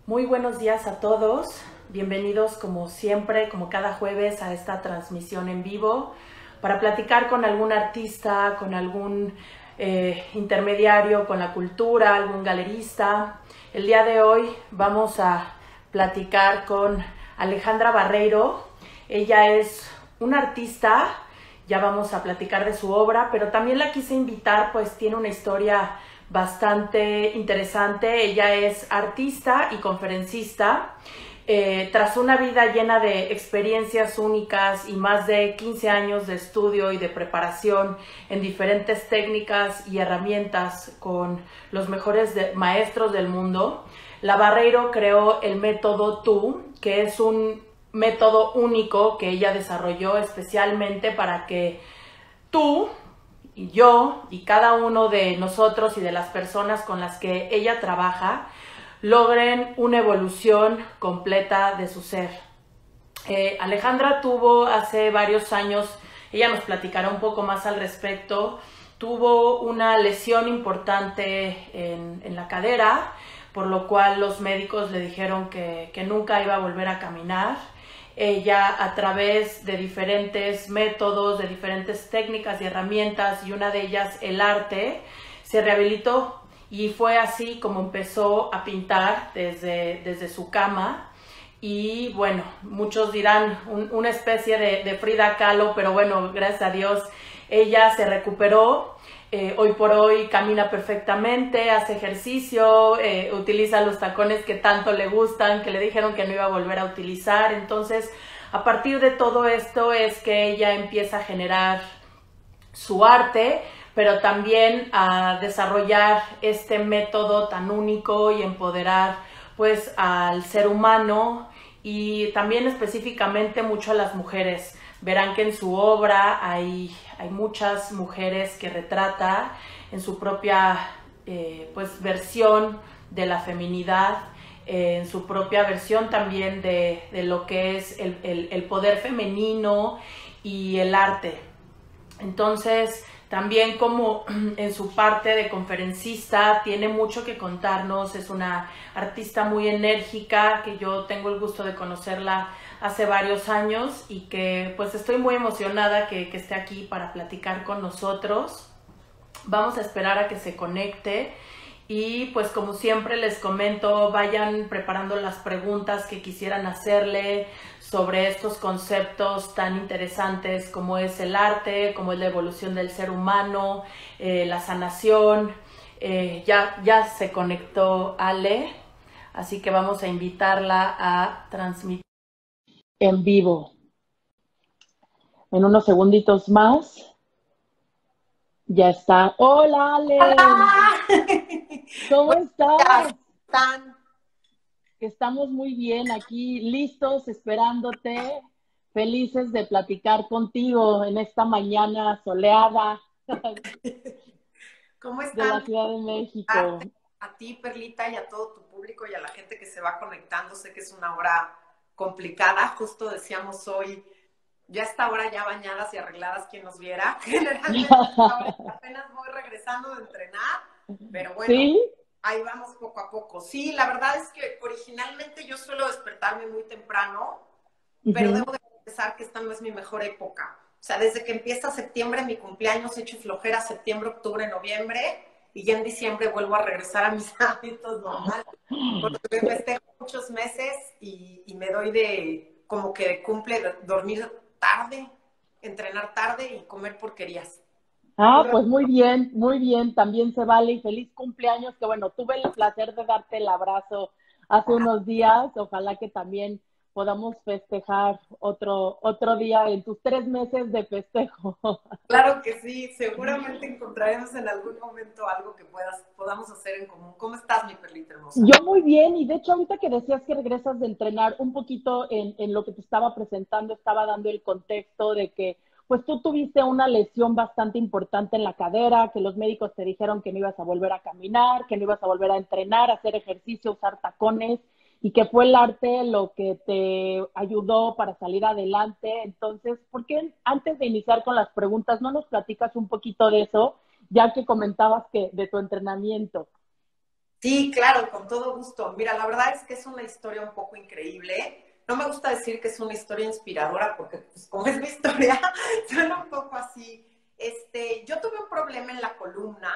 Muy buenos días a todos, bienvenidos como siempre, como cada jueves a esta transmisión en vivo para platicar con algún artista, con algún intermediario con la cultura, algún galerista. El día de hoy vamos a platicar con Alejandra Barreiro. Ella es una artista, ya vamos a platicar de su obra, pero también la quise invitar, pues tiene una historia bastante interesante. Ella es artista y conferencista. Tras una vida llena de experiencias únicas y más de 15 años de estudio y de preparación en diferentes técnicas y herramientas con los mejores maestros del mundo, la Barreiro creó el método TU, que es un método único que ella desarrolló especialmente para que tú y yo y cada uno de nosotros y de las personas con las que ella trabaja logren una evolución completa de su ser. Alejandra tuvo hace varios años, ella nos platicará un poco más al respecto, tuvo una lesión importante en la cadera, por lo cual los médicos le dijeron que nunca iba a volver a caminar. Ella, a través de diferentes métodos, de diferentes técnicas y herramientas, y una de ellas el arte, se rehabilitó, y fue así como empezó a pintar desde su cama. Y bueno, muchos dirán una especie de Frida Kahlo, pero bueno, gracias a Dios ella se recuperó. Hoy por hoy camina perfectamente, hace ejercicio, utiliza los tacones que tanto le gustan, que le dijeron que no iba a volver a utilizar. Entonces, a partir de todo esto es que ella empieza a generar su arte, pero también a desarrollar este método tan único y empoderar pues al ser humano, y también específicamente mucho a las mujeres. Verán que en su obra hay muchas mujeres que retrata en su propia pues versión de la feminidad, en su propia versión también de lo que es el poder femenino y el arte. Entonces, también como en su parte de conferencista tiene mucho que contarnos. Es una artista muy enérgica que yo tengo el gusto de conocerla hace varios años, y que pues estoy muy emocionada que esté aquí para platicar con nosotros. Vamos a esperar a que se conecte. Y pues como siempre les comento, vayan preparando las preguntas que quisieran hacerle sobre estos conceptos tan interesantes como es el arte, como es la evolución del ser humano, la sanación. Ya se conectó Ale, así que vamos a invitarla a transmitir en vivo. En unos segunditos más. Ya está. Hola Ale, Hola. ¿cómo Buenos estás? días. ¿Están? Estamos muy bien aquí, listos, esperándote, felices de platicar contigo en esta mañana soleada ¿Cómo de la están? Ciudad de México. A ti, Perlita, y a todo tu público y a la gente que se va conectando. Sé que es una hora complicada. Justo decíamos hoy, ya esta hora ya bañadas y arregladas, quien nos viera. Generalmente ahora apenas voy regresando de entrenar, pero bueno, ¿Sí? ahí vamos poco a poco. Sí, la verdad es que originalmente yo suelo despertarme muy temprano, pero Ujú. debo de confesar que esta no es mi mejor época. O sea, desde que empieza septiembre, mi cumpleaños, hecho flojera, septiembre, octubre, noviembre, y ya en diciembre vuelvo a regresar a mis hábitos normales. Porque me festejo muchos meses y me doy de, como que de cumple, de dormir tarde, entrenar tarde y comer porquerías. Ah, pues muy bien, también se vale, y feliz cumpleaños, que bueno, tuve el placer de darte el abrazo hace unos días. Ojalá que también podamos festejar otro día en tus 3 meses de festejo. Claro que sí, seguramente encontraremos en algún momento algo que podamos hacer en común. ¿Cómo estás, mi perlita hermosa? Yo muy bien, y de hecho ahorita que decías que regresas de entrenar, un poquito en lo que te estaba presentando, estaba dando el contexto de que pues tú tuviste una lesión bastante importante en la cadera, que los médicos te dijeron que no ibas a volver a caminar, que no ibas a volver a entrenar, a hacer ejercicio, usar tacones, y que fue el arte lo que te ayudó para salir adelante. Entonces, ¿por qué antes de iniciar con las preguntas no nos platicas un poquito de eso, ya que comentabas que de tu entrenamiento? Sí, claro, con todo gusto. Mira, la verdad es que es una historia un poco increíble. No me gusta decir que es una historia inspiradora porque, pues, como es mi historia, suena un poco así. Yo tuve un problema en la columna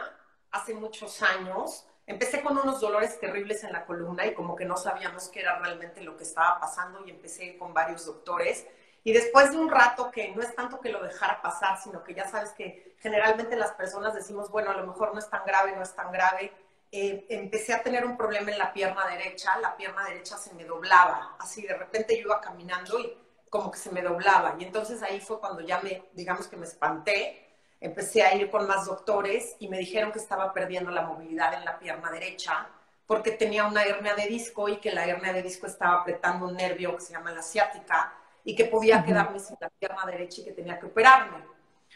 hace muchos años. Empecé con unos dolores terribles en la columna y como que no sabíamos qué era realmente lo que estaba pasando y empecé con varios doctores. Y después de un rato que no es tanto que lo dejara pasar, sino que ya sabes que generalmente las personas decimos, bueno, a lo mejor no es tan grave, no es tan grave, empecé a tener un problema en la pierna derecha se me doblaba, así de repente yo iba caminando y como que se me doblaba, y entonces ahí fue cuando ya digamos que me espanté, empecé a ir con más doctores y me dijeron que estaba perdiendo la movilidad en la pierna derecha porque tenía una hernia de disco y que la hernia de disco estaba apretando un nervio que se llama la ciática y que podía quedarme sin la pierna derecha y que tenía que operarme.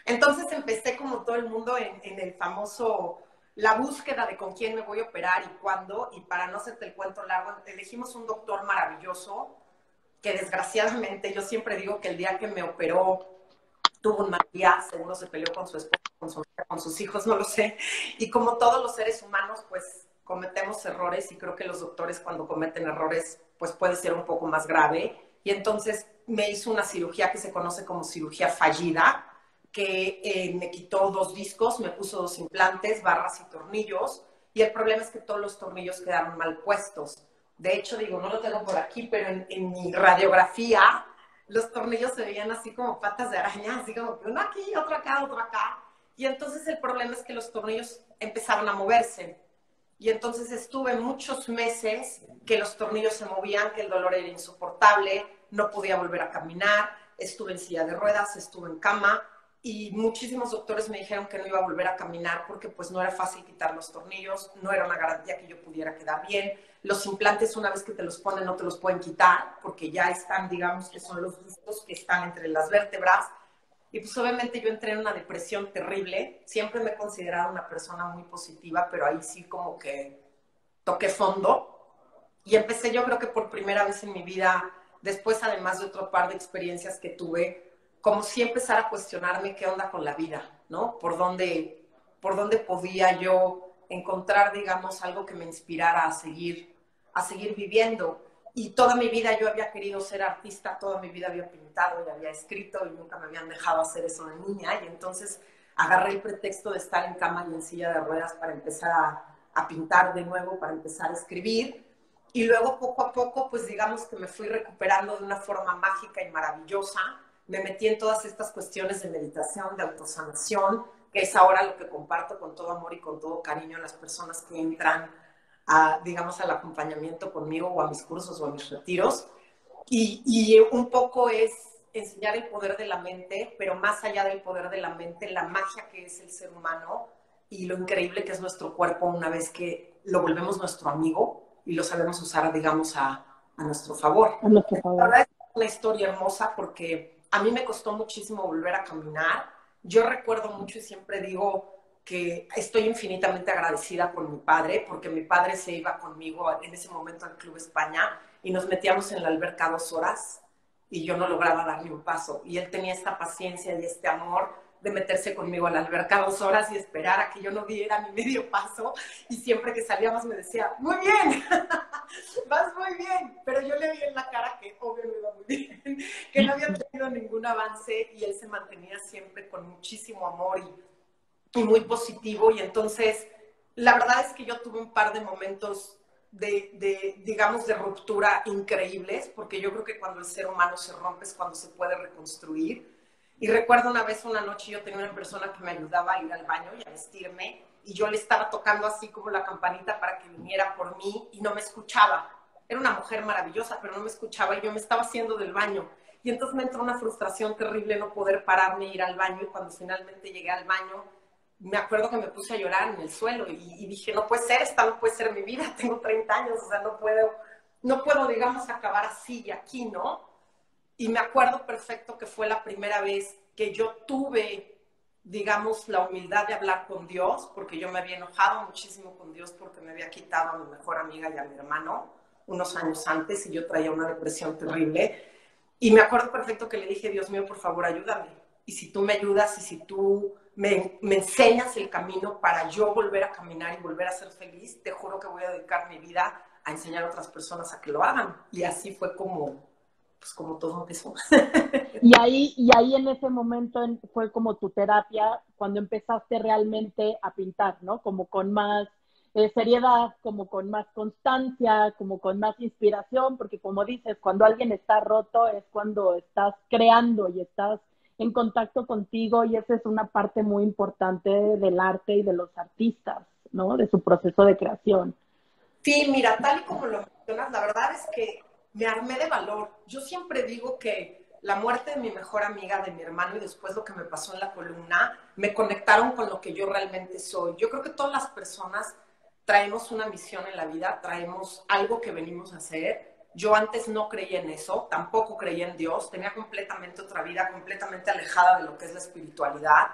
Entonces empecé como todo el mundo en el famoso la búsqueda de con quién me voy a operar y cuándo, y para no hacerte el cuento largo, elegimos un doctor maravilloso, que desgraciadamente yo siempre digo que el día que me operó tuvo un mal día, seguro se peleó con su esposa, con sus hijos, no lo sé, y como todos los seres humanos, pues cometemos errores y creo que los doctores cuando cometen errores, pues puede ser un poco más grave, y entonces me hizo una cirugía que se conoce como cirugía fallida, que me quitó 2 discos, me puso 2 implantes, barras y tornillos, y el problema es que todos los tornillos quedaron mal puestos. De hecho, digo, no lo tengo por aquí, pero en mi radiografía los tornillos se veían así como patas de araña, así como que uno aquí, otro acá, otro acá. Y entonces el problema es que los tornillos empezaron a moverse. Y entonces estuve muchos meses que los tornillos se movían, que el dolor era insoportable, no podía volver a caminar, estuve en silla de ruedas, estuve en cama y muchísimos doctores me dijeron que no iba a volver a caminar porque pues no era fácil quitar los tornillos, no era una garantía que yo pudiera quedar bien. Los implantes una vez que te los ponen no te los pueden quitar porque ya están, digamos que son los discos que están entre las vértebras. Y pues obviamente yo entré en una depresión terrible. Siempre me he considerado una persona muy positiva, pero ahí sí como que toqué fondo. Y empecé yo creo que por primera vez en mi vida, después además de otro par de experiencias que tuve, como sí empezar a cuestionarme qué onda con la vida, ¿no? Por dónde podía yo encontrar, digamos, algo que me inspirara a seguir viviendo. Y toda mi vida yo había querido ser artista, toda mi vida había pintado y había escrito y nunca me habían dejado hacer eso de niña. Y entonces agarré el pretexto de estar en cama y en silla de ruedas para empezar a pintar de nuevo, para empezar a escribir. Y luego poco a poco, pues digamos que me fui recuperando de una forma mágica y maravillosa. Me metí en todas estas cuestiones de meditación, de autosanación, que es ahora lo que comparto con todo amor y con todo cariño a las personas que entran digamos, al acompañamiento conmigo o a mis cursos o a mis retiros. Y un poco es enseñar el poder de la mente, pero más allá del poder de la mente, la magia que es el ser humano y lo increíble que es nuestro cuerpo una vez que lo volvemos nuestro amigo y lo sabemos usar, digamos, a nuestro favor. A nuestro La favor. verdad es una historia hermosa porque a mí me costó muchísimo volver a caminar. Yo recuerdo mucho y siempre digo que estoy infinitamente agradecida con mi padre, porque mi padre se iba conmigo en ese momento al Club España y nos metíamos en la alberca 2 horas y yo no lograba dar ni un paso. Y él tenía esta paciencia y este amor de meterse conmigo a la alberca 2 horas y esperar a que yo no diera ni medio paso. Y siempre que salíamos me decía, muy bien, vas muy bien. Pero yo le vi en la cara que obvio no iba muy bien, que no había tenido ningún avance y él se mantenía siempre con muchísimo amor y muy positivo. Y entonces, la verdad es que yo tuve un par de momentos digamos, de ruptura increíbles, porque yo creo que cuando el ser humano se rompe es cuando se puede reconstruir. Y recuerdo una vez, una noche, yo tenía una persona que me ayudaba a ir al baño y a vestirme, y yo le estaba tocando así como la campanita para que viniera por mí, y no me escuchaba. Era una mujer maravillosa, pero no me escuchaba, y yo me estaba haciendo del baño. Y entonces me entró una frustración terrible no poder pararme e ir al baño, y cuando finalmente llegué al baño, me acuerdo que me puse a llorar en el suelo y dije, no puede ser, esta no puede ser mi vida, tengo 30 años, o sea, no puedo, digamos, acabar así y aquí, ¿no? Y me acuerdo perfecto que fue la primera vez que yo tuve, digamos, la humildad de hablar con Dios, porque yo me había enojado muchísimo con Dios porque me había quitado a mi mejor amiga y a mi hermano unos años antes y yo traía una depresión terrible. Y me acuerdo perfecto que le dije, Dios mío, por favor, ayúdame. y si tú me ayudas y si tú me enseñas el camino para yo volver a caminar y volver a ser feliz, te juro que voy a dedicar mi vida a enseñar a otras personas a que lo hagan. Y así fue como, pues como todo empezó. Y ahí en ese momento fue como tu terapia cuando empezaste realmente a pintar, ¿no? Como con más seriedad, como con más constancia, como con más inspiración, porque como dices, cuando alguien está roto es cuando estás creando y estás en contacto contigo y esa es una parte muy importante del arte y de los artistas, ¿no? De su proceso de creación. Sí, mira, tal y como lo mencionas, la verdad es que me armé de valor. Yo siempre digo que la muerte de mi mejor amiga, de mi hermano y después lo que me pasó en la columna, me conectaron con lo que yo realmente soy. Yo creo que todas las personas traemos una misión en la vida, traemos algo que venimos a hacer. Yo antes no creía en eso, tampoco creía en Dios, tenía completamente otra vida, completamente alejada de lo que es la espiritualidad.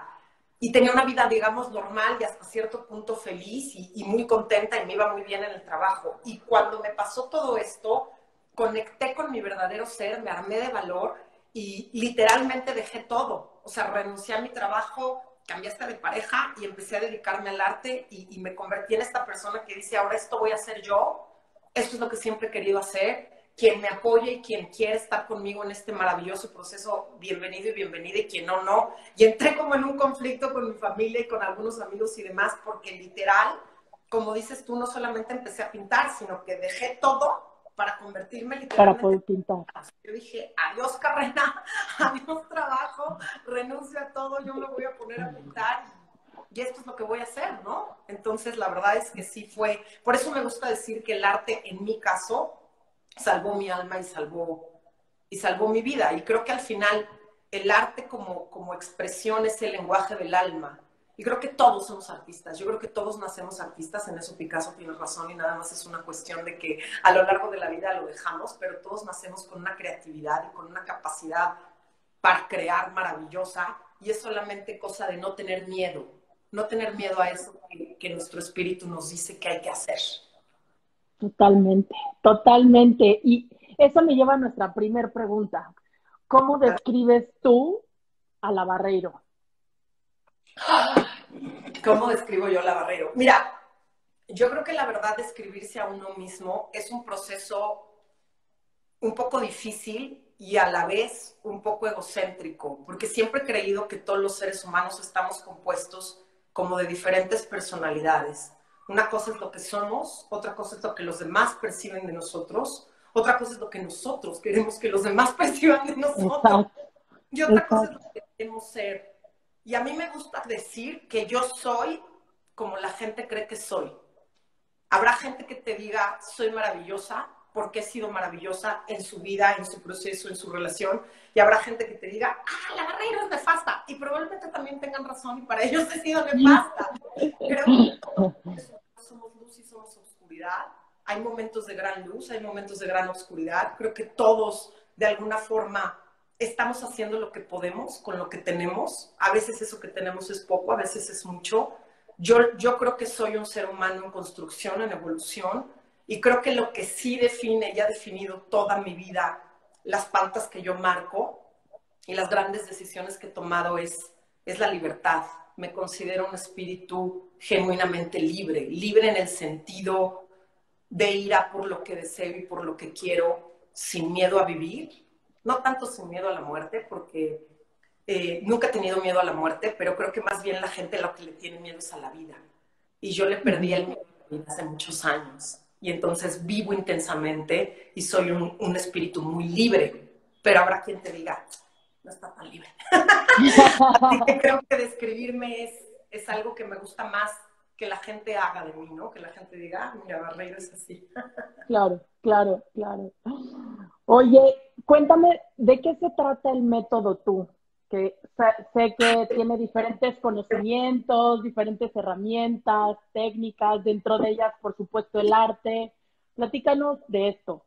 Y tenía una vida, digamos, normal y hasta cierto punto feliz y muy contenta y me iba muy bien en el trabajo. Y cuando me pasó todo esto, conecté con mi verdadero ser, me armé de valor y literalmente dejé todo. O sea, renuncié a mi trabajo, cambié hasta de pareja y empecé a dedicarme al arte y me convertí en esta persona que dice, ahora esto voy a hacer yo, esto es lo que siempre he querido hacer. Quien me apoye y quien quiere estar conmigo en este maravilloso proceso, bienvenido y bienvenida, y quien no, no. Y entré como en un conflicto con mi familia y con algunos amigos y demás, porque literal, como dices tú, no solamente empecé a pintar, sino que dejé todo para convertirme Para literalmente. poder pintar. Yo dije, adiós carrera, adiós trabajo, renuncio a todo, yo me voy a poner a pintar y esto es lo que voy a hacer, ¿no? Entonces, la verdad es que sí fue, por eso me gusta decir que el arte, en mi caso, salvó mi alma y salvó mi vida. Y creo que al final el arte como expresión es el lenguaje del alma. Y creo que todos somos artistas. Yo creo que todos nacemos artistas. En eso Picasso tiene razón y nada más es una cuestión de que a lo largo de la vida lo dejamos, pero todos nacemos con una creatividad y con una capacidad para crear maravillosa. Y es solamente cosa de no tener miedo. No tener miedo a eso que nuestro espíritu nos dice que hay que hacer. Totalmente, totalmente. Y eso me lleva a nuestra primer pregunta. ¿Cómo describes tú a la Barreiro? ¿Cómo describo yo la Barreiro? Mira, yo creo que la verdad describirse a uno mismo es un proceso un poco difícil y a la vez un poco egocéntrico, porque siempre he creído que todos los seres humanos estamos compuestos como de diferentes personalidades. Una cosa es lo que somos, otra cosa es lo que los demás perciben de nosotros, otra cosa es lo que nosotros queremos que los demás perciban de nosotros. Exacto, Y otra cosa es exacto. lo que queremos ser. Y a mí me gusta decir que yo soy como la gente cree que soy. Habrá gente que te diga, soy maravillosa, porque he sido maravillosa en su vida, en su proceso, en su relación. Y habrá gente que te diga, la Barreiro es nefasta. Y probablemente también tengan razón y para ellos he sido nefasta. Creo que todos somos luz y somos oscuridad. Hay momentos de gran luz, hay momentos de gran oscuridad. Creo que todos, de alguna forma, estamos haciendo lo que podemos con lo que tenemos. A veces eso que tenemos es poco, a veces es mucho. Yo creo que soy un ser humano en construcción, en evolución, y creo que lo que sí define y ha definido toda mi vida, las pautas que yo marco y las grandes decisiones que he tomado es la libertad. Me considero un espíritu genuinamente libre, libre en el sentido de ir a por lo que deseo y por lo que quiero, sin miedo a vivir, no tanto sin miedo a la muerte, porque nunca he tenido miedo a la muerte, pero creo que más bien la gente lo que le tiene miedo es a la vida. Y yo le perdí el miedo a la vida hace muchos años. Y entonces vivo intensamente y soy un espíritu muy libre. Pero habrá quien te diga, no está tan libre. Así que creo que describirme es algo que me gusta más que la gente haga de mí, ¿no? Que la gente diga, mira, Barreiro es así. Claro, claro, claro. Oye, cuéntame, ¿de qué se trata el método tú? Que sé que tiene diferentes conocimientos, diferentes herramientas, técnicas, dentro de ellas, por supuesto, el arte. Platícanos de esto.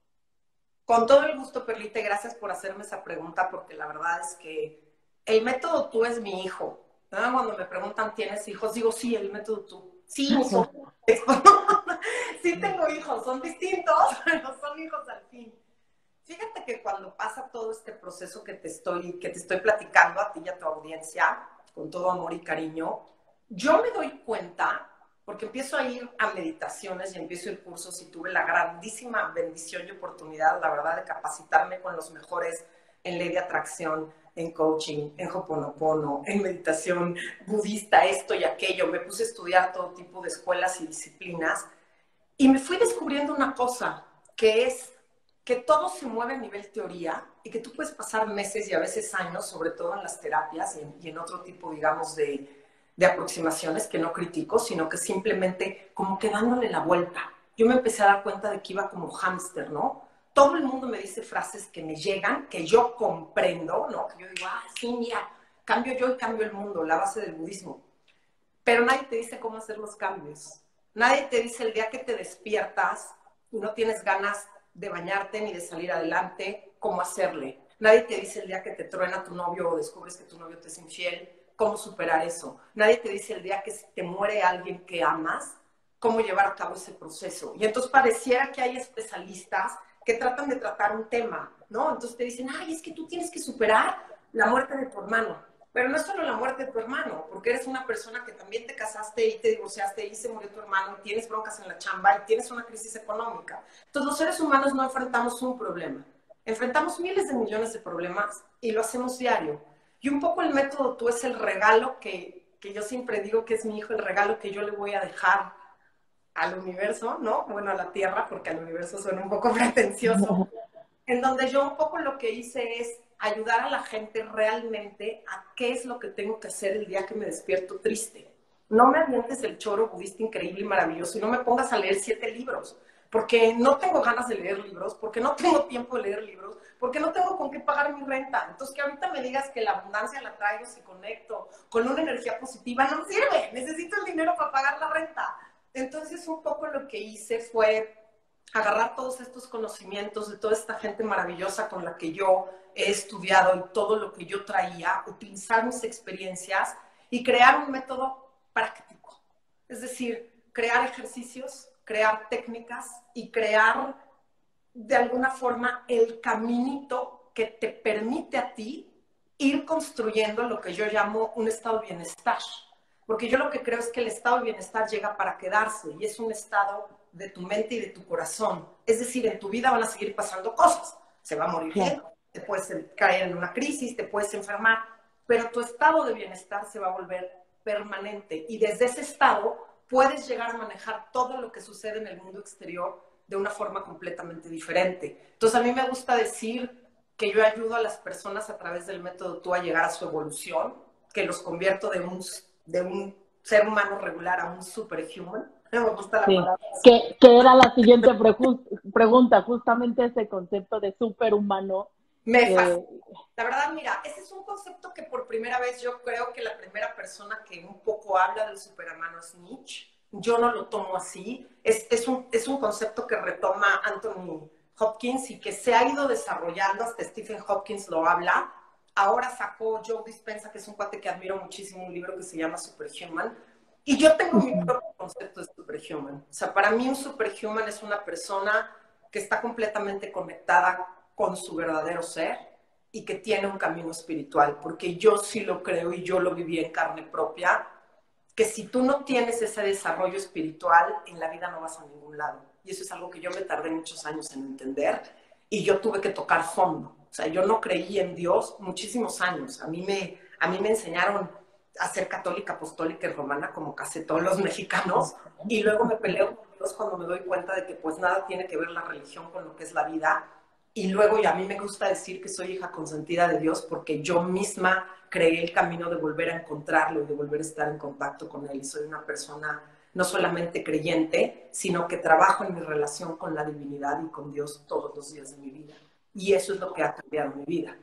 Con todo el gusto, Perlita, y gracias por hacerme esa pregunta, porque la verdad es que el método tú es mi hijo. ¿No? Cuando me preguntan, ¿tienes hijos? Digo, sí, el método tú. Sí, mis hijos. Sí tengo hijos, son distintos, pero son hijos al fin. Fíjate que cuando pasa todo este proceso que te estoy platicando a ti y a tu audiencia, con todo amor y cariño, yo me doy cuenta, porque empiezo a ir a meditaciones y empiezo a ir cursos y tuve la grandísima bendición y oportunidad, la verdad, de capacitarme con los mejores en ley de atracción, en coaching, en Ho'oponopono, en meditación budista, esto y aquello. Me puse a estudiar todo tipo de escuelas y disciplinas y me fui descubriendo una cosa, que es que todo se mueve a nivel teoría y que tú puedes pasar meses y a veces años, sobre todo en las terapias y en otro tipo, digamos, de aproximaciones que no critico, sino que simplemente como que dándole la vuelta. Yo me empecé a dar cuenta de que iba como hámster, ¿no? Todo el mundo me dice frases que me llegan, que yo comprendo, ¿no? Que yo digo, ah, sí, mira, cambio yo y cambio el mundo, la base del budismo. Pero nadie te dice cómo hacer los cambios. Nadie te dice el día que te despiertas y no tienes ganas de bañarte ni de salir adelante, cómo hacerle. Nadie te dice el día que te truena tu novio o descubres que tu novio te es infiel, cómo superar eso. Nadie te dice el día que te muere alguien que amas, cómo llevar a cabo ese proceso. Y entonces pareciera que hay especialistas que tratan de tratar un tema, ¿no? Entonces te dicen, ay, es que tú tienes que superar la muerte de tu hermano. Pero no es solo la muerte de tu hermano, porque eres una persona que también te casaste y te divorciaste y se murió tu hermano, y tienes broncas en la chamba y tienes una crisis económica. Entonces los seres humanos no enfrentamos un problema, enfrentamos miles de millones de problemas y lo hacemos diario. Y un poco el método tú es el regalo que yo siempre digo que es mi hijo, el regalo que yo le voy a dejar al universo, ¿no? Bueno, a la Tierra, porque al universo suena un poco pretencioso, en donde yo un poco lo que hice es ayudar a la gente realmente a qué es lo que tengo que hacer el día que me despierto triste. No me avientes el choro budista increíble y maravilloso y no me pongas a leer 7 libros, porque no tengo ganas de leer libros, porque no tengo tiempo de leer libros, porque no tengo con qué pagar mi renta. Entonces, que ahorita me digas que la abundancia la traigo si conecto con una energía positiva, no me sirve. Necesito el dinero para pagar la renta. Entonces, un poco lo que hice fue agarrar todos estos conocimientos de toda esta gente maravillosa con la que yo he estudiado y todo lo que yo traía, utilizar mis experiencias y crear un método práctico. Es decir, crear ejercicios, crear técnicas y crear de alguna forma el caminito que te permite a ti ir construyendo lo que yo llamo un estado de bienestar. Porque yo lo que creo es que el estado de bienestar llega para quedarse y es un estado de tu mente y de tu corazón. Es decir, en tu vida van a seguir pasando cosas. Se va a morir gente, te puedes caer en una crisis, te puedes enfermar, pero tu estado de bienestar se va a volver permanente y desde ese estado puedes llegar a manejar todo lo que sucede en el mundo exterior de una forma completamente diferente. Entonces, a mí me gusta decir que yo ayudo a las personas a través del método tú a llegar a su evolución, que los convierto de un ser humano regular a un superhuman. Me gusta la palabra. Que era la siguiente pregunta, justamente ese concepto de superhumano. Me fascina. La verdad, mira, ese es un concepto que por primera vez yo creo que la primera persona que un poco habla del superhumano es Nietzsche. Yo no lo tomo así. Es un concepto que retoma Anthony Hopkins y que se ha ido desarrollando, hasta Stephen Hopkins lo habla. Ahora sacó Joe Dispenza, que es un cuate que admiro muchísimo, un libro que se llama Superhuman. Y yo tengo mi propio concepto de superhuman. O sea, para mí un superhuman es una persona que está completamente conectada con su verdadero ser y que tiene un camino espiritual. Porque yo sí lo creo y yo lo viví en carne propia, que si tú no tienes ese desarrollo espiritual, en la vida no vas a ningún lado. Y eso es algo que yo me tardé muchos años en entender y yo tuve que tocar fondo. O sea, yo no creí en Dios muchísimos años. A mí me enseñaron a ser católica, apostólica y romana, como casi todos los mexicanos, y luego me peleo con Dios cuando me doy cuenta de que pues nada tiene que ver la religión con lo que es la vida, y luego y a mí me gusta decir que soy hija consentida de Dios porque yo misma creé el camino de volver a encontrarlo y de volver a estar en contacto con Él, y soy una persona no solamente creyente, sino que trabajo en mi relación con la divinidad y con Dios todos los días de mi vida, y eso es lo que ha cambiado mi vida.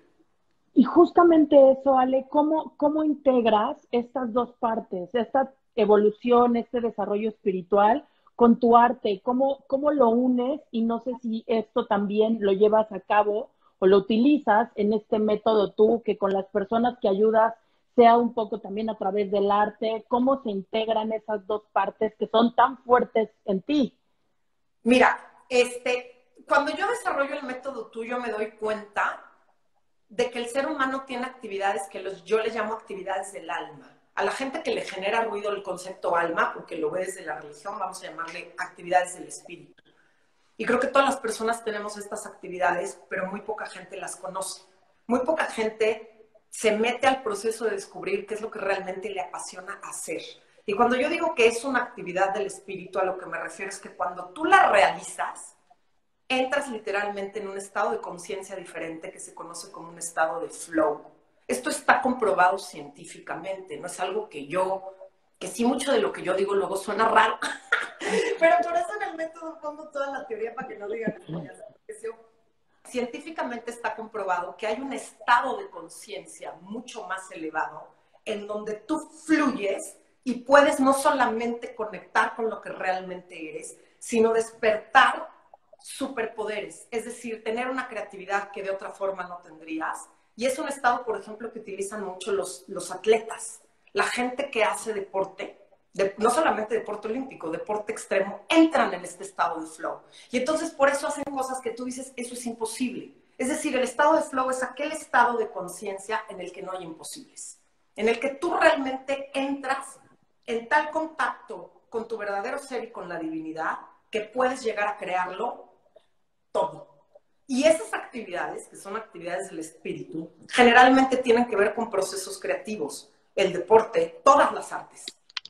Y justamente eso, Ale, ¿cómo integras estas dos partes, esta evolución, este desarrollo espiritual con tu arte? ¿Cómo lo unes? Y no sé si esto también lo llevas a cabo o lo utilizas en este método tú, que con las personas que ayudas sea un poco también a través del arte. ¿Cómo se integran esas dos partes que son tan fuertes en ti? Mira, cuando yo desarrollo el método tuyo me doy cuenta de que el ser humano tiene actividades que yo les llamo actividades del alma. A la gente que le genera ruido el concepto alma, porque lo ve desde la religión, vamos a llamarle actividades del espíritu. Y creo que todas las personas tenemos estas actividades, pero muy poca gente las conoce. Muy poca gente se mete al proceso de descubrir qué es lo que realmente le apasiona hacer. Y cuando yo digo que es una actividad del espíritu, a lo que me refiero es que cuando tú la realizas, entras literalmente en un estado de conciencia diferente que se conoce como un estado de flow. Esto está comprobado científicamente, no es algo que sí mucho de lo que yo digo luego suena raro, pero por eso en el método pongo toda la teoría para que no digan que científicamente está comprobado que hay un estado de conciencia mucho más elevado en donde tú fluyes y puedes no solamente conectar con lo que realmente eres, sino despertar superpoderes, es decir, tener una creatividad que de otra forma no tendrías. Y es un estado, por ejemplo, que utilizan mucho los atletas, la gente que hace deporte, no solamente deporte olímpico, deporte extremo, entran en este estado de flow. Y entonces por eso hacen cosas que tú dices, eso es imposible. Es decir, el estado de flow es aquel estado de conciencia en el que no hay imposibles, en el que tú realmente entras en tal contacto con tu verdadero ser y con la divinidad que puedes llegar a crearlo todo. Y esas actividades, que son actividades del espíritu, generalmente tienen que ver con procesos creativos, el deporte, todas las artes.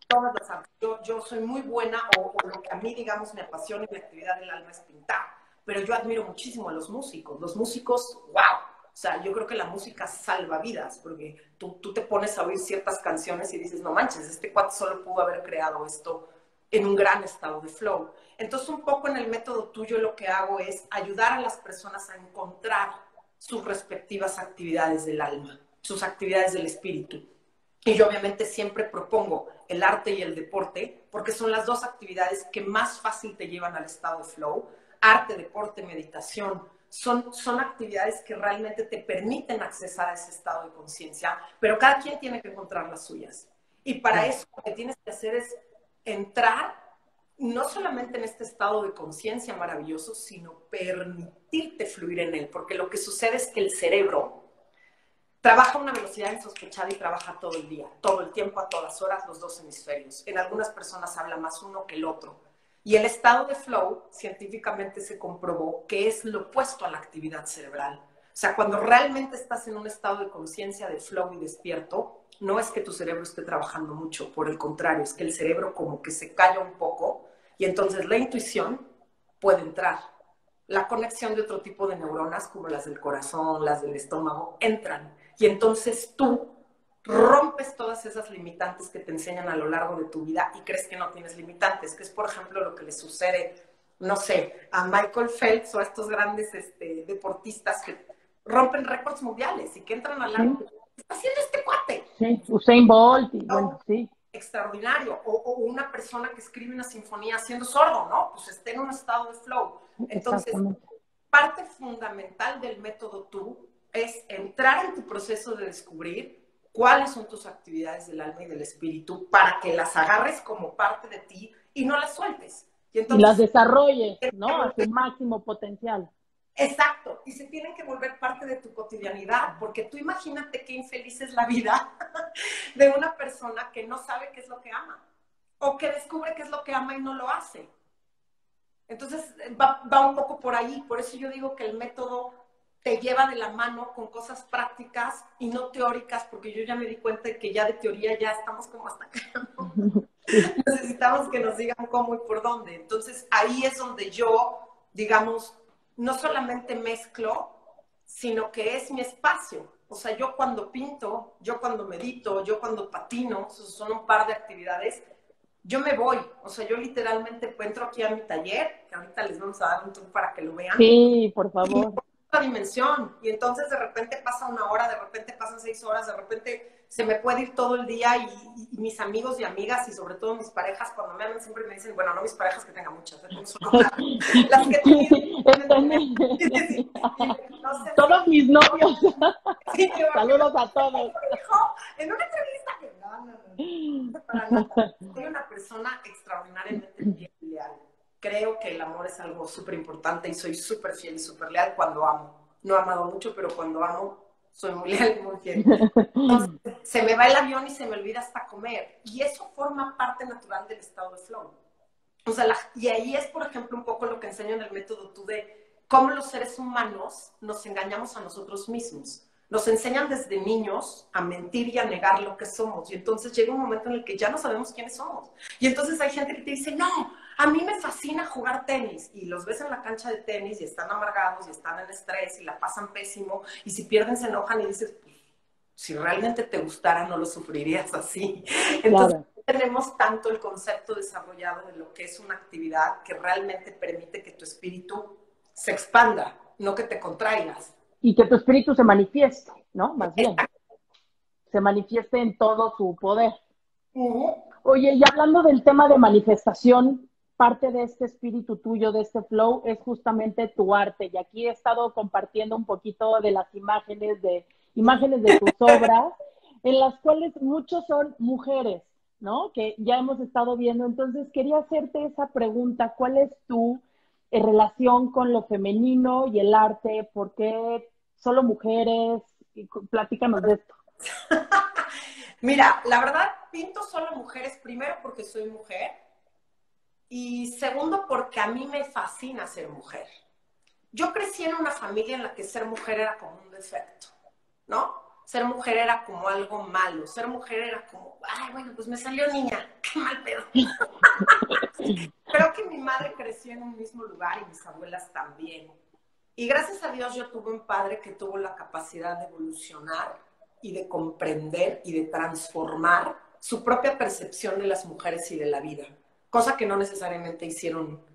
Todas las artes. Yo soy muy buena, o lo que a mí, digamos, me apasiona y mi actividad del alma es pintar, pero yo admiro muchísimo a los músicos. Los músicos, wow. O sea, yo creo que la música salva vidas, porque tú te pones a oír ciertas canciones y dices, no manches, este cuate solo pudo haber creado esto en un gran estado de flow. Entonces, un poco en el método tuyo lo que hago es ayudar a las personas a encontrar sus respectivas actividades del alma, sus actividades del espíritu. Y yo obviamente siempre propongo el arte y el deporte, porque son las dos actividades que más fácil te llevan al estado de flow. Arte, deporte, meditación, son actividades que realmente te permiten accesar a ese estado de conciencia, pero cada quien tiene que encontrar las suyas. Y para eso lo que tienes que hacer es entrar no solamente en este estado de conciencia maravilloso, sino permitirte fluir en él, porque lo que sucede es que el cerebro trabaja a una velocidad insospechada y trabaja todo el día, todo el tiempo, a todas horas, los dos hemisferios. En algunas personas habla más uno que el otro. Y el estado de flow, científicamente se comprobó que es lo opuesto a la actividad cerebral. O sea, cuando realmente estás en un estado de conciencia, de flow y despierto, no es que tu cerebro esté trabajando mucho, por el contrario, es que el cerebro como que se calla un poco y entonces la intuición puede entrar. La conexión de otro tipo de neuronas, como las del corazón, las del estómago, entran. Y entonces tú rompes todas esas limitantes que te enseñan a lo largo de tu vida y crees que no tienes limitantes, que es, por ejemplo, lo que le sucede, no sé, a Michael Phelps o a estos grandes deportistas que rompen récords mundiales y que entran al lago. ¿Qué está haciendo este cuate? Sí, Usain Bolt, y bueno, sí. Extraordinario. O una persona que escribe una sinfonía siendo sordo, ¿no? Pues está en un estado de flow. Entonces, parte fundamental del método tú es entrar en tu proceso de descubrir cuáles son tus actividades del alma y del espíritu para que las agarres como parte de ti y no las sueltes. Y entonces, las desarrolles, ¿no? A su máximo potencial. Exacto, y se tienen que volver parte de tu cotidianidad, porque tú imagínate qué infeliz es la vida de una persona que no sabe qué es lo que ama, o que descubre qué es lo que ama y no lo hace. Entonces va un poco por ahí, por eso yo digo que el método te lleva de la mano con cosas prácticas y no teóricas, porque yo ya me di cuenta de que ya de teoría ya estamos como hasta acá, ¿no? Necesitamos que nos digan cómo y por dónde. Entonces ahí es donde yo, digamos, no solamente mezclo, sino que es mi espacio. O sea, yo cuando pinto, yo cuando medito, yo cuando patino, son un par de actividades, yo me voy. O sea, yo literalmente entro aquí a mi taller, que ahorita les vamos a dar un tour para que lo vean. Sí, por favor. La dimensión, y entonces de repente pasa una hora, de repente pasan 6 horas, de repente se me puede ir todo el día y mis amigos y amigas y sobre todo mis parejas cuando me aman siempre me dicen, bueno, no mis parejas que tengan muchas, las que no sé, todos mis novios. Sí, saludos a todos. En una entrevista que no, para nada. Soy una persona extraordinariamente bien leal. Creo que el amor es algo súper importante y soy súper fiel y súper leal cuando amo. No he amado mucho, pero cuando amo soy muy leal y muy fiel. Entonces, se me va el avión y se me olvida hasta comer. Y eso forma parte natural del estado de flow. O sea, y ahí es, por ejemplo, un poco lo que enseño en el método tú de cómo los seres humanos nos engañamos a nosotros mismos. Nos enseñan desde niños a mentir y a negar lo que somos. Y entonces llega un momento en el que ya no sabemos quiénes somos. Y entonces hay gente que te dice, no, a mí me fascina jugar tenis. Y los ves en la cancha de tenis y están amargados y están en estrés y la pasan pésimo. Y si pierden se enojan y dices, pues, si realmente te gustara no lo sufrirías así. Entonces tenemos tanto el concepto desarrollado de lo que es una actividad que realmente permite que tu espíritu se expanda, no que te contraigas. Y que tu espíritu se manifieste, ¿no? Más bien. Se manifieste en todo su poder. Oye, y hablando del tema de manifestación, parte de este espíritu tuyo, de este flow, es justamente tu arte. Y aquí he estado compartiendo un poquito de las imágenes de tus obras, en las cuales muchos son mujeres, ¿no? Que ya hemos estado viendo. Entonces, quería hacerte esa pregunta. ¿Cuál es tu relación con lo femenino y el arte? ¿Por qué solo mujeres? Platícanos de esto. Mira, la verdad, pinto solo mujeres, primero porque soy mujer y segundo porque a mí me fascina ser mujer. Yo crecí en una familia en la que ser mujer era como un defecto, ¿no? Ser mujer era como algo malo, ser mujer era como, ay, bueno, pues me salió niña, qué mal pedo. Creo que mi madre creció en un mismo lugar y mis abuelas también. Y gracias a Dios yo tuve un padre que tuvo la capacidad de evolucionar y de comprender y de transformar su propia percepción de las mujeres y de la vida, cosa que no necesariamente hicieron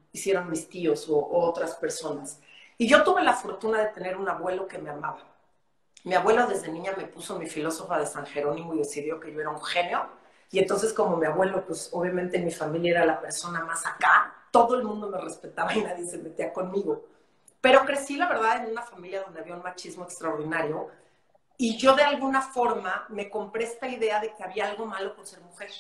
mis tíos o otras personas. Y yo tuve la fortuna de tener un abuelo que me amaba. Mi abuelo desde niña me puso mi filósofa de San Jerónimo y decidió que yo era un genio. Y entonces como mi abuelo, pues obviamente mi familia era la persona más acá, todo el mundo me respetaba y nadie se metía conmigo. Pero crecí, la verdad, en una familia donde había un machismo extraordinario y yo de alguna forma me compré esta idea de que había algo malo con ser mujer.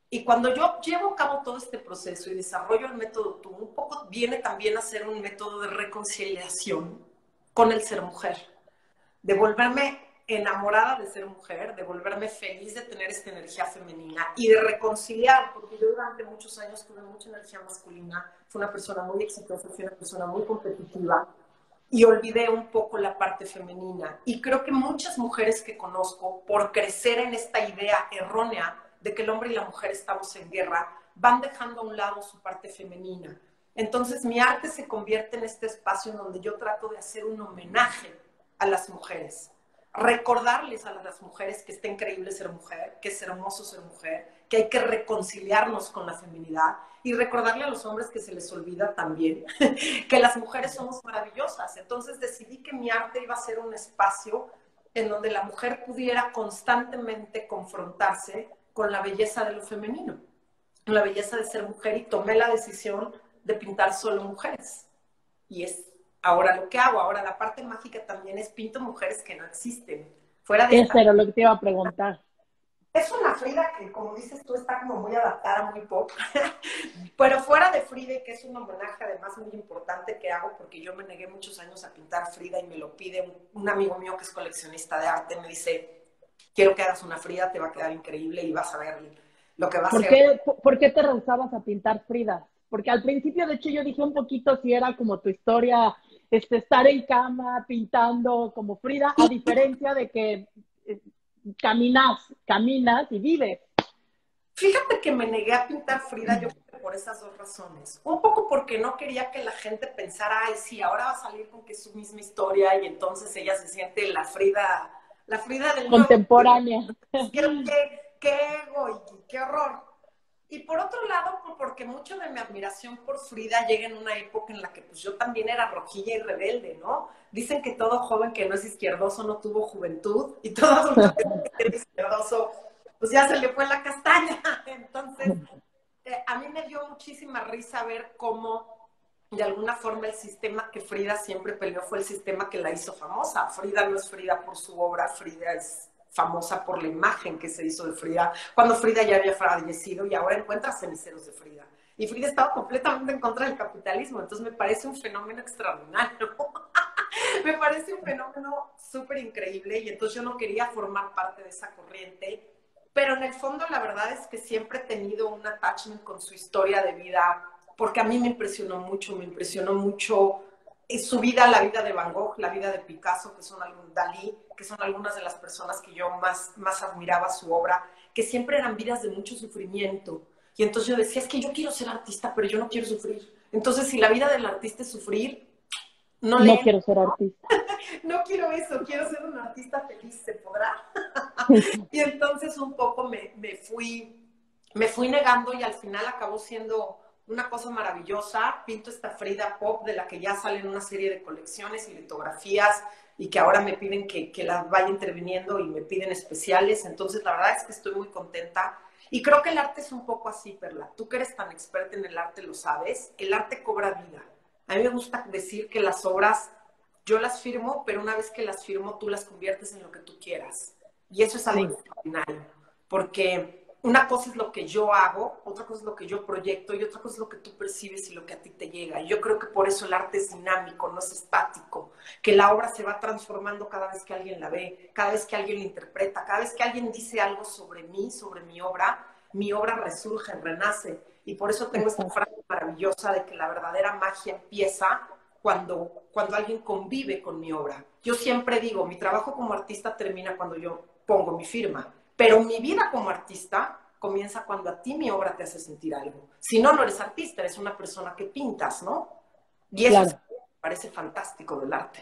Y cuando yo llevo a cabo todo este proceso y desarrollo el método tú, un poco viene también a ser un método de reconciliación con el ser mujer, de volverme enamorada de ser mujer, de volverme feliz de tener esta energía femenina y de reconciliar, porque yo durante muchos años tuve mucha energía masculina, fui una persona muy exitosa, fui una persona muy competitiva y olvidé un poco la parte femenina. Y creo que muchas mujeres que conozco, por crecer en esta idea errónea de que el hombre y la mujer estamos en guerra, van dejando a un lado su parte femenina. Entonces mi arte se convierte en este espacio en donde yo trato de hacer un homenaje a las mujeres, recordarles a las mujeres que está increíble ser mujer, que es hermoso ser mujer, que hay que reconciliarnos con la feminidad y recordarle a los hombres que se les olvida también que las mujeres somos maravillosas. Entonces decidí que mi arte iba a ser un espacio en donde la mujer pudiera constantemente confrontarse con la belleza de lo femenino, con la belleza de ser mujer, y tomé la decisión de pintar solo mujeres. Y es ahora lo que hago. Ahora la parte mágica también es pinto mujeres que no existen. Fuera de Eso era lo que te iba a preguntar. Es una Frida que, como dices tú, está como muy adaptada, muy pop. Pero fuera de Frida, que es un homenaje además muy importante que hago, porque yo me negué muchos años a pintar Frida y me lo pide un amigo mío que es coleccionista de arte. Me dice, quiero que hagas una Frida, te va a quedar increíble y vas a ver lo que va a ser. ¿Por qué te rehusabas a pintar Frida? Porque al principio, de hecho, yo dije un poquito si era como tu historia, estar en cama pintando como Frida, a diferencia de que caminas y vives. Fíjate que me negué a pintar Frida yo por esas dos razones. Un poco porque no quería que la gente pensara, ay, sí, ahora va a salir con que es su misma historia y entonces ella se siente la Frida del contemporánea. Qué ego y qué horror. Y por otro lado, porque mucho de mi admiración por Frida llega en una época en la que pues yo también era rojilla y rebelde, ¿no? Dicen que todo joven que no es izquierdoso no tuvo juventud y todo adulto que es izquierdoso pues ya se le fue la castaña. Entonces, a mí me dio muchísima risa ver cómo de alguna forma el sistema que Frida siempre peleó fue el sistema que la hizo famosa. Frida no es Frida por su obra, Frida es famosa por la imagen que se hizo de Frida, cuando Frida ya había fallecido y ahora encuentra ceniceros de Frida. Y Frida estaba completamente en contra del capitalismo, entonces me parece un fenómeno extraordinario. Me parece un fenómeno súper increíble y entonces yo no quería formar parte de esa corriente, pero en el fondo la verdad es que siempre he tenido un attachment con su historia de vida, porque a mí me impresionó mucho su vida, la vida de Van Gogh, la vida de Picasso, que son Dalí, que son algunas de las personas que yo más admiraba su obra, que siempre eran vidas de mucho sufrimiento. Y entonces yo decía, es que yo quiero ser artista, pero yo no quiero sufrir. Entonces, si la vida del artista es sufrir, no quiero ser artista. No quiero eso, quiero ser una artista feliz, ¿se podrá? Y entonces un poco me fui negando y al final acabó siendo una cosa maravillosa. Pinto esta Frida Pop de la que ya salen una serie de colecciones y litografías y que ahora me piden que las vaya interviniendo y me piden especiales. Entonces la verdad es que estoy muy contenta. Y creo que el arte es un poco así, Perla. Tú que eres tan experta en el arte lo sabes. El arte cobra vida. A mí me gusta decir que las obras yo las firmo, pero una vez que las firmo, tú las conviertes en lo que tú quieras. Y eso es algo extraordinario, porque una cosa es lo que yo hago, otra cosa es lo que yo proyecto y otra cosa es lo que tú percibes y lo que a ti te llega. Y yo creo que por eso el arte es dinámico, no es estático, que la obra se va transformando cada vez que alguien la ve, cada vez que alguien la interpreta, cada vez que alguien dice algo sobre mí, sobre mi obra resurge, renace. Y por eso tengo esta frase maravillosa de que la verdadera magia empieza cuando alguien convive con mi obra. Yo siempre digo, mi trabajo como artista termina cuando yo pongo mi firma, pero mi vida como artista comienza cuando a ti mi obra te hace sentir algo. Si no, no eres artista, eres una persona que pintas, ¿no? Y eso claro. me parece fantástico del arte.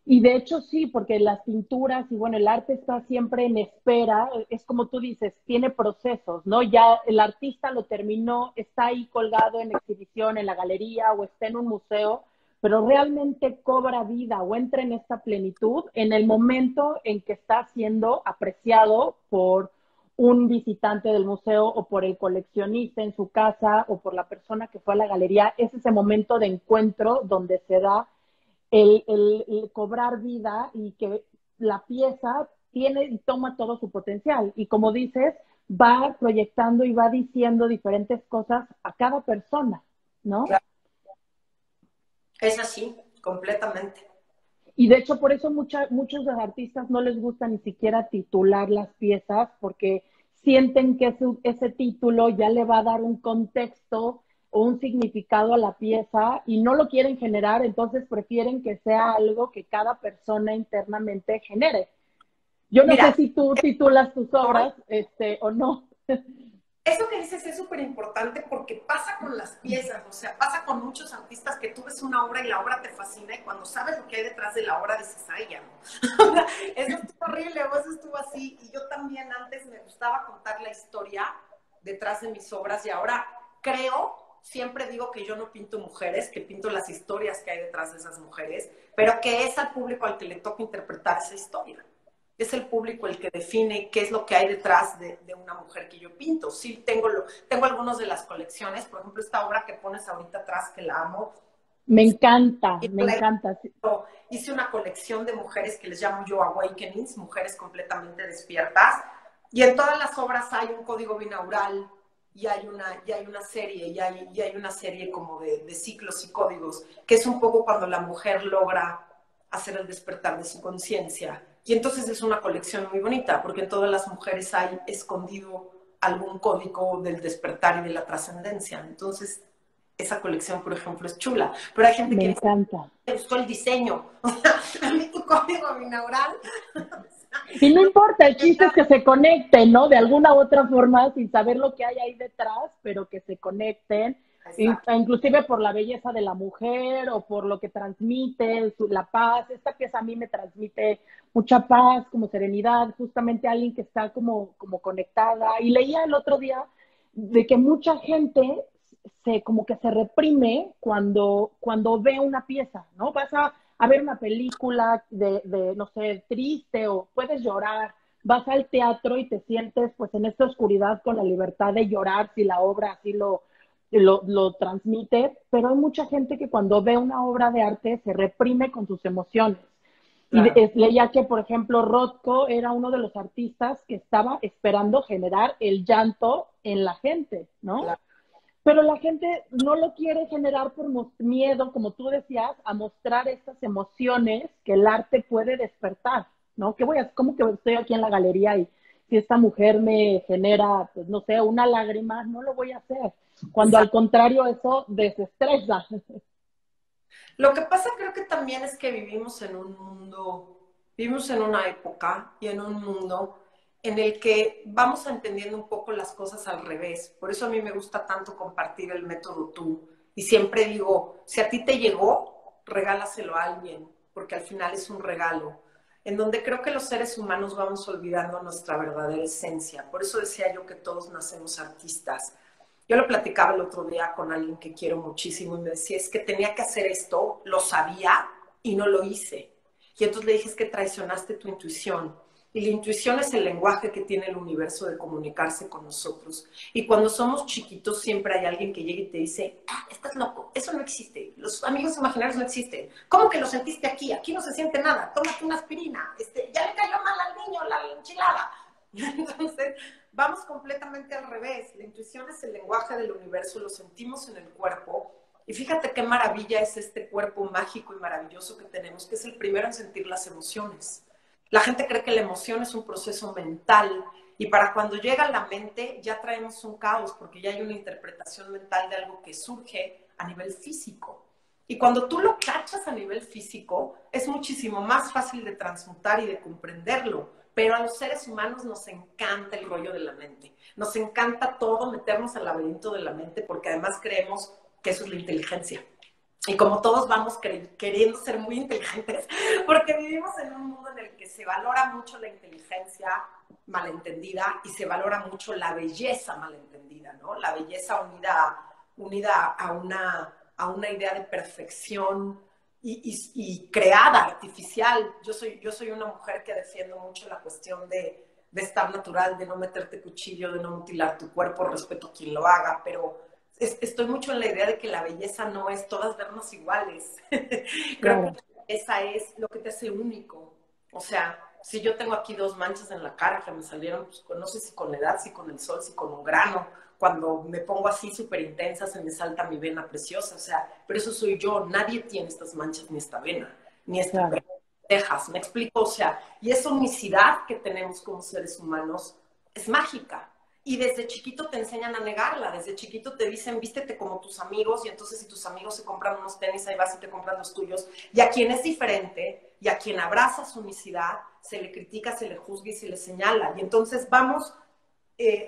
Y de hecho sí, porque las pinturas y bueno, el arte está siempre en espera, es como tú dices, tiene procesos, ¿no? Ya el artista lo terminó, está ahí colgado en exhibición en la galería o está en un museo, pero realmente cobra vida o entra en esta plenitud en el momento en que está siendo apreciado por un visitante del museo o por el coleccionista en su casa o por la persona que fue a la galería. Es ese momento de encuentro donde se da el cobrar vida y que la pieza tiene y toma todo su potencial. Y como dices, va proyectando y va diciendo diferentes cosas a cada persona, ¿no? Claro. Es así, completamente. Y de hecho, por eso muchos de los artistas no les gusta ni siquiera titular las piezas, porque sienten que ese título ya le va a dar un contexto o un significado a la pieza y no lo quieren generar, entonces prefieren que sea algo que cada persona internamente genere. Yo no sé si tú titulas tus obras o no. Eso que dices es súper importante porque pasa con las piezas, o sea, pasa con muchos artistas que tú ves una obra y la obra te fascina y cuando sabes lo que hay detrás de la obra dices, ay, ya no. Eso estuvo horrible o eso estuvo así. Y yo también antes me gustaba contar la historia detrás de mis obras y ahora siempre digo que yo no pinto mujeres, que pinto las historias que hay detrás de esas mujeres, pero que es al público al que le toca interpretar esa historia. Es el público el que define qué es lo que hay detrás de una mujer que yo pinto. Sí, tengo algunos de las colecciones, por ejemplo, esta obra que pones ahorita atrás, que la amo. Me encanta, me encanta. Hice una colección de mujeres que les llamo yo awakenings, mujeres completamente despiertas, y en todas las obras hay un código binaural, y hay una serie como de ciclos y códigos, que es un poco cuando la mujer logra hacer el despertar de su conciencia. Y entonces es una colección muy bonita, porque en todas las mujeres hay escondido algún código del despertar y de la trascendencia. Entonces, esa colección, por ejemplo, es chula. Pero hay gente que encanta. Me gustó el diseño. A mí tu código binaural. Y no importa, el chiste es que se conecten, ¿no? De alguna u otra forma, sin saber lo que hay ahí detrás, pero que se conecten. Inclusive por la belleza de la mujer o por lo que transmite, la paz. Esta pieza a mí me transmite mucha paz, como serenidad, justamente alguien que está como conectada. Y leía el otro día de que mucha gente como que se reprime cuando ve una pieza, ¿no? Vas a ver una película no sé, triste o puedes llorar, vas al teatro y te sientes pues en esta oscuridad con la libertad de llorar si la obra así lo transmite, pero hay mucha gente que cuando ve una obra de arte se reprime con sus emociones. Claro. Y leía que, por ejemplo, Rothko era uno de los artistas que estaba esperando generar el llanto en la gente, ¿no? Claro. pero la gente no lo quiere generar por miedo, como tú decías, a mostrar estas emociones que el arte puede despertar, ¿no? ¿Cómo que estoy aquí en la galería y si esta mujer me genera, pues no sé, una lágrima, no lo voy a hacer? Cuando al contrario eso desestresa. Lo que pasa creo que también es que vivimos en un mundo, vivimos en una época y en un mundo en el que vamos entendiendo un poco las cosas al revés. Por eso a mí me gusta tanto compartir el método tú. Y siempre digo, si a ti te llegó, regálaselo a alguien, porque al final es un regalo, en donde creo que los seres humanos vamos olvidando nuestra verdadera esencia. Por eso decía yo que todos nacemos artistas. Yo lo platicaba el otro día con alguien que quiero muchísimo y me decía, es que tenía que hacer esto, lo sabía y no lo hice. Y entonces le dije, es que traicionaste tu intuición. Y la intuición es el lenguaje que tiene el universo de comunicarse con nosotros. Y cuando somos chiquitos siempre hay alguien que llega y te dice, ah, estás loco, eso no existe. Los amigos imaginarios no existen. ¿Cómo que lo sentiste aquí? Aquí no se siente nada. Tómate una aspirina. Ya le cayó mal al niño la enchilada. Entonces, vamos completamente al revés. La intuición es el lenguaje del universo, lo sentimos en el cuerpo. Y fíjate qué maravilla es este cuerpo mágico y maravilloso que tenemos, que es el primero en sentir las emociones. La gente cree que la emoción es un proceso mental y para cuando llega a la mente ya traemos un caos porque ya hay una interpretación mental de algo que surge a nivel físico. Y cuando tú lo cachas a nivel físico, es muchísimo más fácil de transmutar y de comprenderlo. Pero a los seres humanos nos encanta el rollo de la mente. Nos encanta todo, meternos al laberinto de la mente, porque además creemos que eso es la inteligencia. Y como todos vamos queriendo ser muy inteligentes, porque vivimos en un mundo en el que se valora mucho la inteligencia malentendida y se valora mucho la belleza malentendida, ¿no? La belleza unida a una idea de perfección y creada, artificial. Yo soy una mujer que defiendo mucho la cuestión de estar natural, de no meterte cuchillo, de no mutilar tu cuerpo, respeto a quien lo haga, pero estoy mucho en la idea de que la belleza no es todas vernos iguales. Creo que esa es lo que te hace único. O sea, si yo tengo aquí 2 manchas en la cara que me salieron, pues, no sé si con la edad, si con el sol, si con un grano, cuando me pongo así súper intensa se me salta mi vena preciosa, o sea, pero eso soy yo, nadie tiene estas manchas ni esta vena, ni esta cejas, ¿me explico? O sea, y esa unicidad que tenemos como seres humanos es mágica. Y desde chiquito te enseñan a negarla, desde chiquito te dicen, vístete como tus amigos, y entonces si tus amigos se compran unos tenis, ahí vas y te compran los tuyos. Y a quien es diferente, y a quien abraza su unicidad, se le critica, se le juzga y se le señala. Y entonces vamos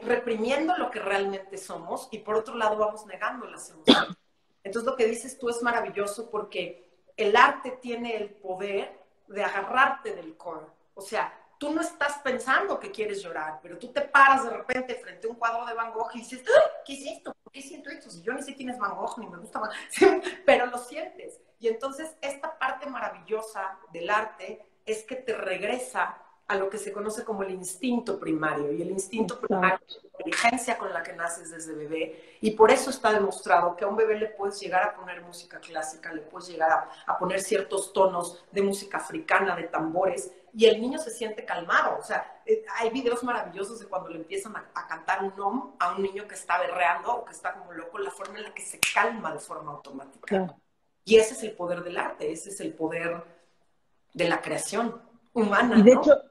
reprimiendo lo que realmente somos, y por otro lado vamos negando las emociones. Entonces lo que dices tú es maravilloso porque el arte tiene el poder de agarrarte del core. O sea, tú no estás pensando que quieres llorar, pero tú te paras de repente frente a un cuadro de Van Gogh y dices, ¿qué es esto? ¿Por qué siento esto? Si yo ni sé quién es Van Gogh, ni me gusta Van Gogh, pero lo sientes. Y entonces esta parte maravillosa del arte es que te regresa a lo que se conoce como el instinto primario. Y el instinto primario es la inteligencia con la que naces desde bebé. Y por eso está demostrado que a un bebé le puedes llegar a poner música clásica, le puedes llegar a poner ciertos tonos de música africana, de tambores, y el niño se siente calmado. O sea, hay videos maravillosos de cuando le empiezan a cantar un nom a un niño que está berreando o que está como loco, la forma en la que se calma de forma automática. Claro. Y ese es el poder del arte, ese es el poder de la creación humana. Y de hecho,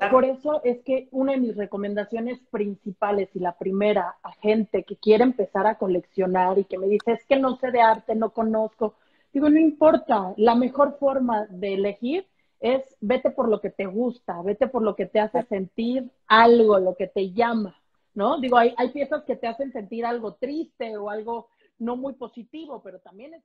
por eso es que una de mis recomendaciones principales y la primera a gente que quiere empezar a coleccionar y que me dice, es que no sé de arte, no conozco, digo, no importa, la mejor forma de elegir es vete por lo que te gusta, vete por lo que te hace sentir algo, lo que te llama, ¿no? Digo, hay piezas que te hacen sentir algo triste o algo no muy positivo, pero también es